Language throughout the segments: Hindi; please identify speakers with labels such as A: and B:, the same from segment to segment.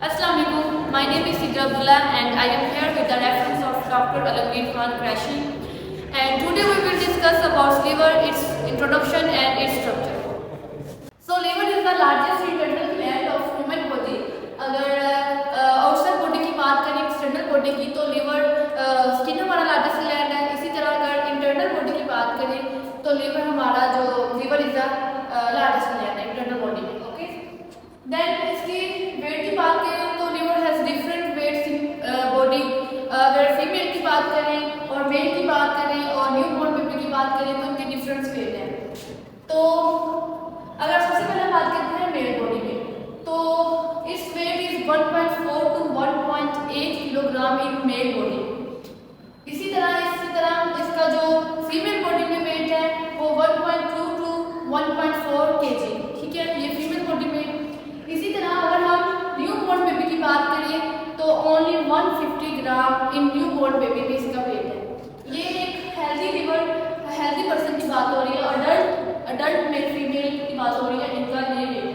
A: Assalamu alaikum. My name is Sidra Abdullah and I am here with the reference of Dr. Alamgir Khan Qureshi. And today we will discuss about liver, its introduction and its structure. So liver is the largest internal gland of human body. अगर आउटसाइड बॉडी की बात करें एक्सटर्नल बॉडी की तो लिवर स्किन हमारा लार्जेस्ट ग्लैंड है. इसी तरह अगर इंटरनल बॉडी की बात करें तो लिवर हमारा जो liver is the largest gland है इंटरनल बॉडी में. ओके, देन इसकी वेट की बात करें तो liver has different weights in body. अगर फीमेल की बात करें और मेल की बात करें और न्यू बॉर्न बेबी की बात करें तो उनके डिफरेंट वेट हैं. तो अगर सबसे पहले बात करते हैं मेल बॉडी में तो इस weight is 1.4 to 1.8 kilogram in male body. इसी तरह इसका जो फीमेल बॉडी में वेट है वो 1.2 to 1.4 kg. ठीक है, ये फीमेल बॉडी में. इसी तरह अगर हम न्यू बॉर्न बेबी की बात करें तो ओनली 150 ग्राम इन न्यू बॉर्न बेबी में इसका वेट है. ये एक हेल्दी लिवर हेल्दी पर्सन की बात हो रही है. अडल्ट मेल फीमेल की बात हो रही है, इनका ये वेट है.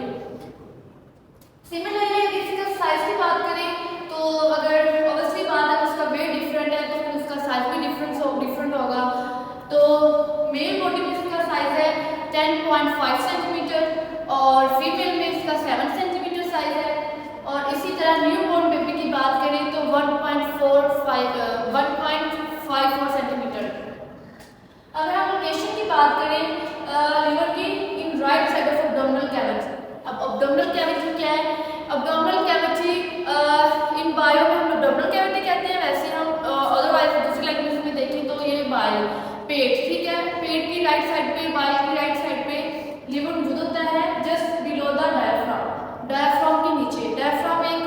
A: सिमिलरली इसका साइज की बात करें तो अगर ऑब्वियसली बात है उसका वेट डिफरेंट है तो फिर उसका साइज भी डिफरेंट होगा. तो मेल बॉडी में इसका साइज है 10.5 सेंटीमीटर और फीमेल में इसका 7 सेंटीमीटर साइज है. और इसी तरह न्यू बॉर्न बेबी की बात करें तो 1.54 सेंटीमीटर. अगर हम लोकेशन की बात करें लिवर की in right side of abdominal cavity. अब एब्डोमिनल कैविटी क्या है? एब्डोमिनल कैविटी इन बायो में हम एब्डोमिनल कैविटी कहते हैं. वैसे हम अदरवाइज दूसरी लैंग्वेज में देखें तो ये बायो पेट. ठीक है, पेट की राइट साइड पे बायो की राइट साइड पे लिवर मौजूद होता है just below the diaphragm. Diaphragm के नीचे. डायफ्राम एक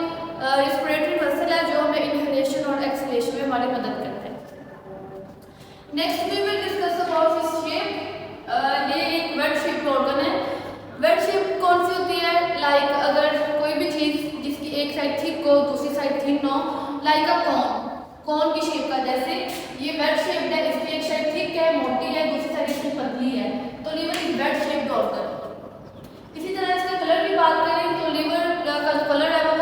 A: रेस्पिरेटरी मसल है जो हमें इनहेलेशन और एक्सहेलेशन में हमारी मदद करता है. Next we will discuss about his shape. ये एक वेट शेप्ड ऑर्गन है. वेट शेप कौन सी होती है? लाइक अगर कोई भी चीज जिसकी एक साइड थिक हो दूसरी साइड थिन हो, लाइक अ कौन की शेप का. जैसे ये वेट शेप्ड है, इसकी एक साइड थिक है मोटी है, दूसरी साइड इसकी पतली है, तो liver is wedge shaped organ. इसी तरह इसका कलर की बात करें तो लिवर का जो कलर है वो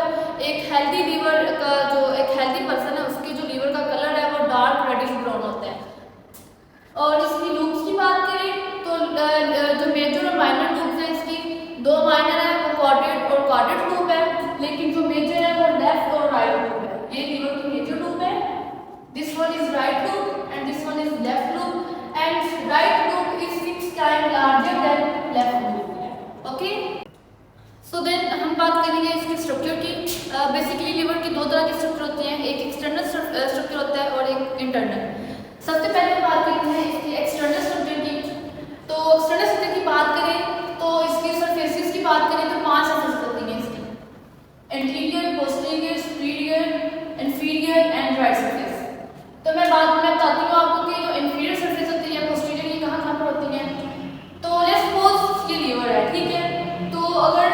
A: एक हेल्दी लिवर का जो एक हेल्दी पर्सन है उसके जो लिवर का कलर है वो डार्क रेडिश ब्राउन होता है. और इसकी लूप्स की बात करें तो जो मेजर और माइनर लूप्स हैं इसकी दो माइनर है वो कॉर्डेट और कॉर्डेट लूप है, लेकिन जो मेजर है वो लेफ्ट और राइट लूप है. ये लिवर की मेजर लूप है. This one is right lobe and this one is left lobe and right lobe is 6 time larger than left lobe. Okay, so then हम बात करेंगे इसके स्ट्रक्चर की. बेसिकली लिवर की दो तरह के स्ट्रक्चर होते हैं, एक एक्सटर्नल स्ट्रक्चर होता है और एक इंटरनल. सबसे पहले हम बात करते हैं इसकी एक्सटर्नल स्ट्रक्चर की. तो एक्सटर्नल स्ट्रक्चर की बात करें तो इसकी सरफेसेस की बात करें तो 5 सरफेस होती हैं इसकी: anterior, posterior, superior, inferior and right surface. तो मैं बताती हूँ आपको कि जो इंफीरियर सरफेस होती है पोस्टीरियर की कहाँ पर होती है. तो लेट्स सपोज ये लिवर है. ठीक है, तो अगर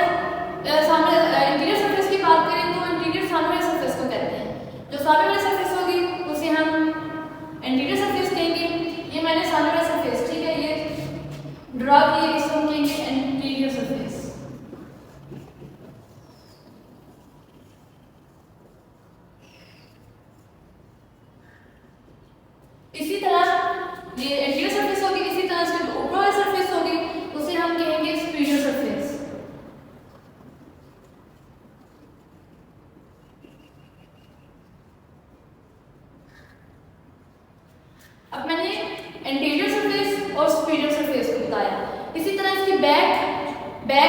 A: सामने इंटीरियर सरफेस की बात करें तो इंटीरियर सामने वाले सरफेस को कहते हैं. जो सामने वाली सरफेस होगी उसे हम इंटीरियर सरफेस कहेंगे. ये मैंने सामने वाला सरफेस ठीक है ये ड्रा किए, इसको हम कहेंगे इंटीरियर सरफेस. इसी तरह ये इंटीरियर सरफेस होगी. इसी तरह से ऊपर वाली सरफेस होगी उसे हम कहेंगे सुपीरियर सरफेस. अब मैंने इंटीरियर सरफेस और सुपीरियर सरफेस को बताया. इसी तरह इसकी बैक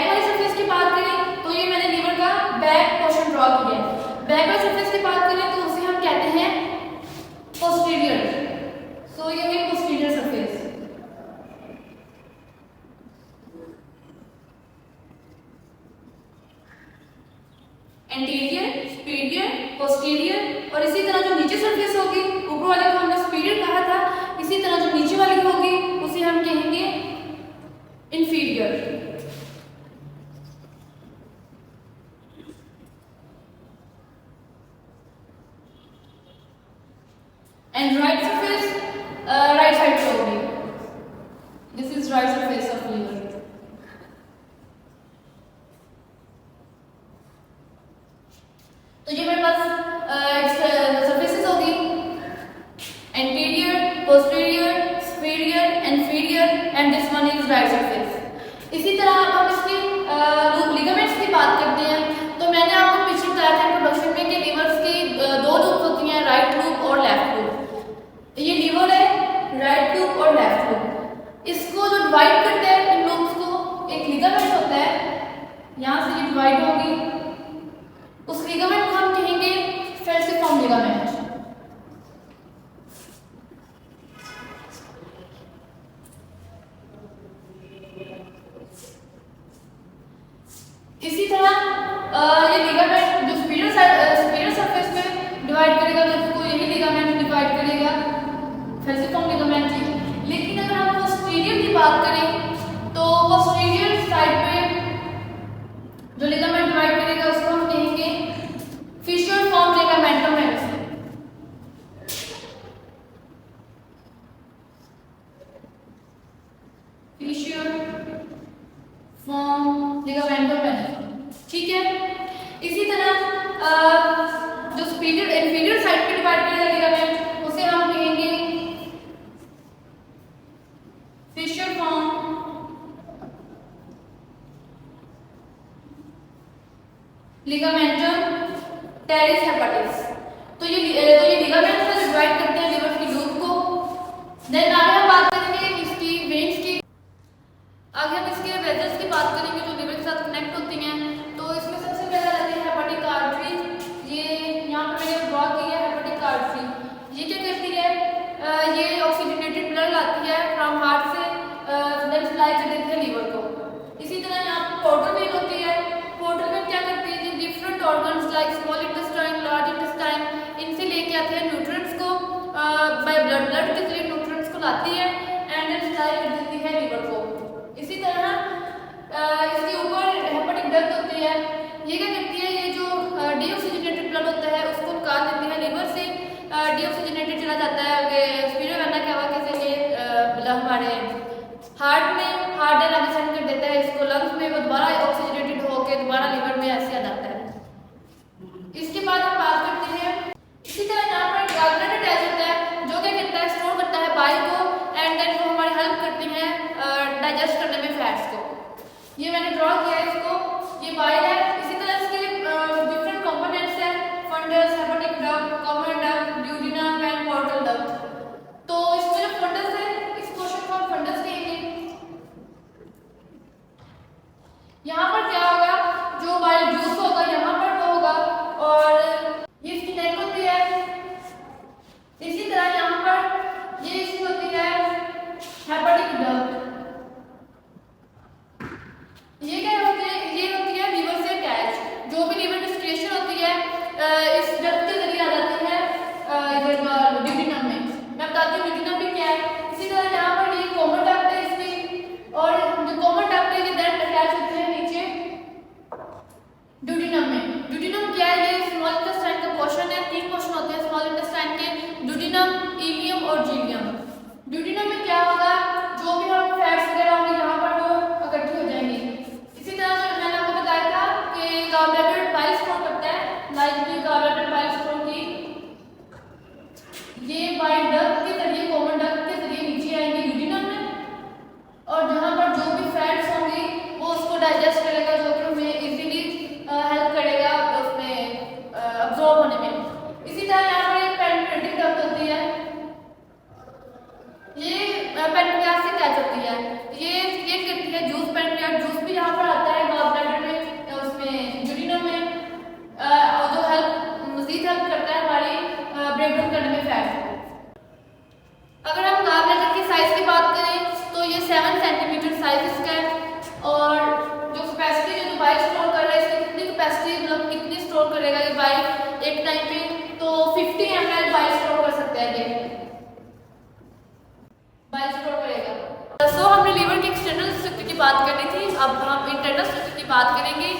A: वाली सरफेस की बात करें तो ये मैंने लिवर का बैक पोर्शन ड्रॉ किया है. बैक वाली सरफेस की बात करें तो उसे हम कहते हैं पोस्टीरियर. सो ये है posterior surface. Anterior, superior, posterior. और इसी तरह जो नीचे सरफेस होगी ऊपर वाले को हमने सुपीरियर कहा था, इसी तरह जो नीचे वाली होगी उसे हम कहेंगे inferior. And right surface right side पे होगी. This is right surface of liver. तो ये मेरे पास सरफेसेस होगी anterior, posterior, superior, inferior and this one is right surface. इसी तरह अब हम इसकी लिगामेंट्स की बात करते हैं। तो मैंने आपको पीछे बताया था इंट्रोडक्शन में कि लीवर्स की दो लूप होती हैं, राइट लूप और लेफ्ट लूप। ये लीवर है, राइट लूप और लेफ्ट लूप। इसको जो डिवाइड करते हैं इन लूप्स को, एक लिगामेंट होता है, यहाँ से ये डिवाइड होगी, उस लिगामेंट को हम कहेंगे फेल्सिफॉर्म लिगामेंट। इसी तरह ये लिगामेंट जो सुपीरियर सरफेस में डिवाइड करेगा तो उसको यही लिगामेंट डिवाइड करेगा, फेल्सिफॉर्म लिगामेंट ही। लेकिन अगर हम पोस्टीरियर की बात करें तो पोस्टीरियर साइड पे जो लिगामेंट डिवाइड करेगा उसको हम कहेंगे फिशर फॉर्म लिगामेंटम है। फिशर फॉर्म लिगामेंटम है, ठीक है। इसी तरह जो सुपीरियर इंफीरियर साइड पे डिवाइड करेगा लिगामेंट उसे हम कहेंगे फिशर फॉर्म लिगामेंटम टेरिस हेपाटिस। तो ये लिगामेंट से डिवाइड करते हैं लिवर की लूप को। देन आगे हम बात करेंगे इसकी वेन्स की। आगे हम इसके वेजल्स की बात करेंगे जो लिवर के साथ कनेक्ट होती हैं। तो इसमें सबसे पहले आती है हेपाटिक आर्टरी। ये यहाँ पर मैंने ड्रॉ की है हेपाटिक आर्टरी। ये क्या करती है, ये ऑक्सीजनेटेड ब्लड लाती है फ्रॉम हार्ट से, देन सप्लाई कर देती है लीवर को। इसी तरह यहाँ पर पोर्टल वेन होती है। पोर्टल वेन क्या करती है, जो different organs like small intestine, large intestine, इनसे लेके आते हैं न्यूट्रिएंट्स को, बाय ब्लड के जरिए न्यूट्रिएंट्स को लाती है एंड देन सप्लाई कर देती है लीवर को। इसी तरह इसके ऊपर हेपाटिक डक्ट होती है। ये क्या करती है, ये जो डीऑक्सीजनेटेड ब्लड होता है उसको निकाल देती है लीवर से। डीऑक्सीजनेटेड चला जाता है सुपीरियर वेना कैवा के जरिए हमारे हार्ट में, हार्ट एंड आगे सेंड कर देता है इसको लंग्स में, वो दोबारा ऑक्सीजनेटेड होकर दोबारा लीवर में ऐसे आ जाता है। इसके बाद हम बात करते हैं, इसी तरह यहाँ पर गालब्लैडर अटैच होता है जो क्या करता है, स्टोर करता है बाइल को एंड देन वो हमारी हेल्प करती हैं डाइजेस्ट करने में फैट्स को। ये मैंने ड्रॉ किया है इसको, ये बाइल है। इसी तरह इसके डिफरेंट कंपोनेंट्स हैं, fundus, hepatic duct, common duct, duodenum and portal duct. तो इसमें जो फंडस है इस पोर्शन को हम फंडस कहेंगे। यहाँ पर क्या होगा, जो बाइल जूस होगा यहाँ पर वो होगा और ये इसकी नेक होती है। इसी तरह यहाँ पर ये इसकी होती है हेपाटिक डक्ट। ये क्या होती है, ये होती है लीवर से अटैच। जो भी लीवर डिस्टिलेशन होती है इस डक्ट के जरिए आ जाती है इधर ड्यूडेनम में। मैं बताती हूँ ड्यूडेनम भी क्या है। इसी तरह यहाँ पर ये कॉमन डक्ट है इसकी, और जो कॉमन डक्ट है ये देन अटैच होती है नीचे ड्यूडेनम में। ड्यूडेनम क्या है, ये स्मॉल इंटेस्टाइन का पोर्शन है। तीन पोर्शन होते हैं स्मॉल इंटेस्टाइन के, ड्यूडेनम, इलियम और जीलियम। ड्यूडेनम में क्या होगा, जो भी हम फैट्स वगैरह होंगे यहाँ पर वो इकट्ठी हो जाएंगी। इसी तरह जो मैंने आपको बताया था कि गालब्लैडर बाइल स्टोर करता है, लाइक की गालब्लैडर बाइल स्टोर की, ये बाइल डक्ट के जरिए, कॉमन डक्ट के जरिए नीचे आएंगे ड्यूडेनम में, और जहाँ पर जो भी फैट्स होंगे वो उसको डाइजेस्ट करेगा, जो कि हमें इजीली हेल्प करेगा उसमें अब्जॉर्ब होने में। इसी तरह यहाँ पर एक पेनिट्रेटिंग डक्ट होती है, ये पेनक्रियास से अटैच होती है। ये क्रिएट करती है जूस, पेनक्रियास जूस भी यहाँ पर आता है गॉलब्लैडर में, उसमें ड्यूडेनम में, जो मजीद हेल्प करता है हमारी ब्रेक डाउन करने में फैट को। अगर हम गॉलब्लैडर की साइज की बात करें तो ये 7 सेंटीमीटर साइज इसका है, और जो कैपेसिटी जो बाइल स्टोर कर रहा है इसकी कितनी कैपेसिटी, मतलब कितनी स्टोर करेगा ये बाइल एक टाइम पे, तो 50 ml बाइल स्टोर कर सकता है ये बाइल स्टोर करेगा। सो हमने लीवर की एक्सटर्नल स्ट्रक्चर की बात करनी थी, अब हम इंटरनल स्ट्रक्चर की बात करेंगे।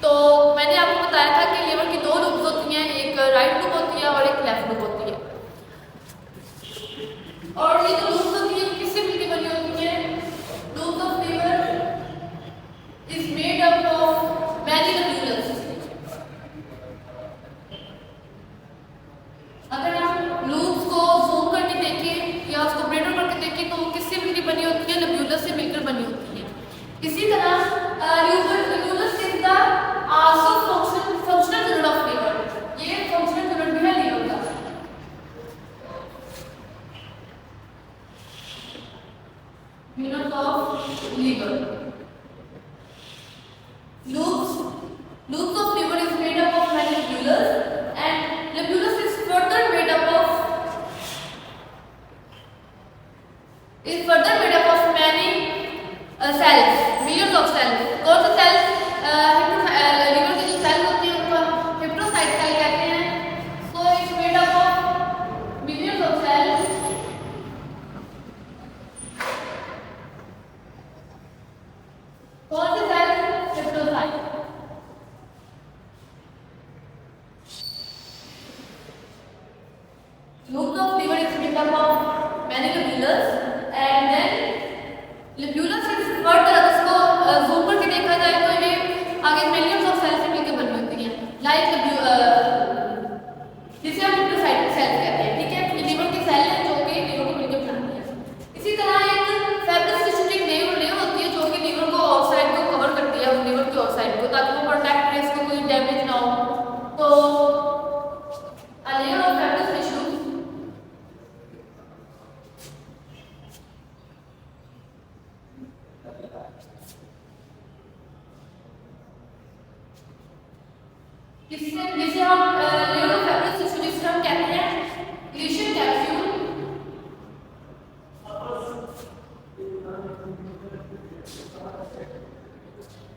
A: तो मैंने आपको बताया था कि लीवर की दो लूप्स होती हैं, एक राइट लूप होती है और एक लेफ्ट लूप होती है। और ये जो लूप्स होती है किससे मिलकर बनी होती है, lobes of liver is made up of many lobes. Loop of liver is made up of many lobulus and then lobulus is further इसको zoom करके देखा जाए तो ये आगे millions of cells से मिलकर बनी होती हैं like जिसे हम न्यूक्लियोसाइड सेल कहते हैं, ठीक है। ये लीवर के सेल हैं जो कि लीवर को मिलकर बनाते हैं। इसी तरह एक फाइब्रस टिश्यू की लेयर होती है जो कि लीवर को आउटसाइड को कवर करती है, लीवर की आउटसाइड को, ताकि वो प्रोटेक्ट करे, इसको कोई डैमेज ना हो। तो a layer of fibrous tissue जिसे हम लेयर ऑफ फाइब्रस टिश्यू जिसे हम कहते हैं ग्लेशियल कैप्सूल,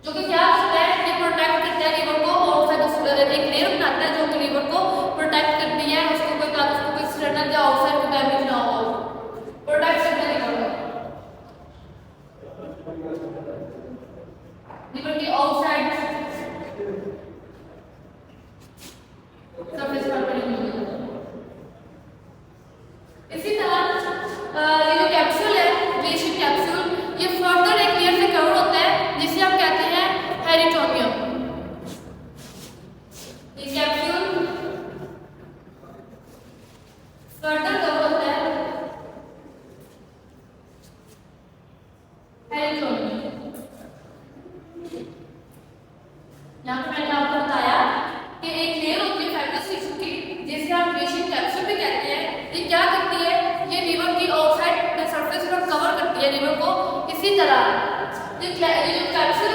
A: जो कि क्या करता है, ये प्रोटेक्ट करता है लीवर को, आउटसाइड एक लेयर बनाता है जो कि लीवर को प्रोटेक्ट करती है, उसको कोई ताकि उसको कोई एक्सटर्नल या आउटसाइड को डैमेज ना हो, प्रोटेक्ट करता है लीवर की आउटसाइड सरफेस पर बनी हुई है। इसी तरह ये जो कैप्सूल है ग्लेशियल कैप्सूल, ये फर्दर एक लेयर से कवर होता है जिसे हम कहते हैं पेरिटोनियम। ये कैप्सूल फर्दर कवर होता है पेरिटोनियम। यहाँ पे मैंने आपको बताया कि एक लेयर होती है फाइब्रस टिश्यू की जिसे हम ग्लेशियल कैप्सूल भी कहते हैं। ये क्या करती है, ये लीवर की आउटसाइड सरफेस पर कवर करती है लीवर को। इसी तरह ये जो कैप्सूल